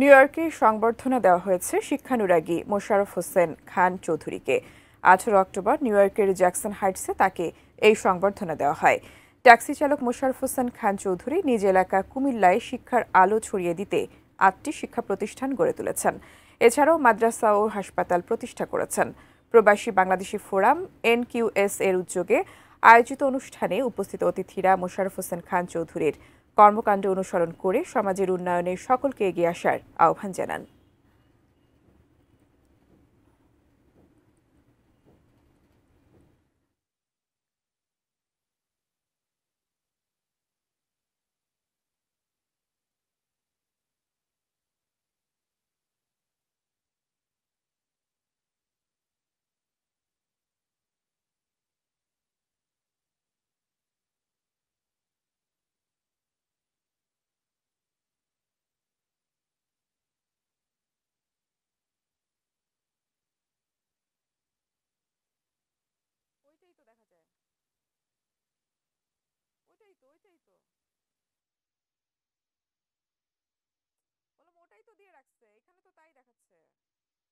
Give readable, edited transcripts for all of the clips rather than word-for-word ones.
New ইয়র্কে সংবর্ধনা দেওয়া হয়েছে শিক্ষানুরাগী মোশাররফ হোসেন খান চৌধুরীকে। 18 অক্টোবর নিউ ইয়র্কের জ্যাকসন হাইটসে তাকে এই সংবর্ধনা দেওয়া হয়। ট্যাক্সি চালক মোশাররফ হোসেন খান চৌধুরী নিজ এলাকা কুমিল্লায় শিক্ষার আলো ছড়িয়ে দিতে 8টি শিক্ষা প্রতিষ্ঠান গড়ে তুলেছেন। এছাড়াও মাদ্রাসা ও হাসপাতাল প্রতিষ্ঠা করেছেন। প্রবাসী বাংলাদেশি ফোরাম NQS এর উদ্যোগে আয়োজিত অনুষ্ঠানে উপস্থিত অতিথিরা মোশাররফ হোসেন খান চৌধুরীর কর্মকাণ্ড অনুসরণ করে সমাজের উন্নয়নে সকলকে এগিয়ে আসার আহ্বান জানান। ওইটাই তো দেখা যায়। ওইটাই তো বললাম, ওটাই তো দিয়ে রাখছে, এখানে তো তাই দেখাচ্ছে।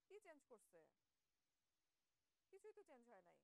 কি চেঞ্জ করছে? কিছুই তো চেঞ্জ হয় নাই।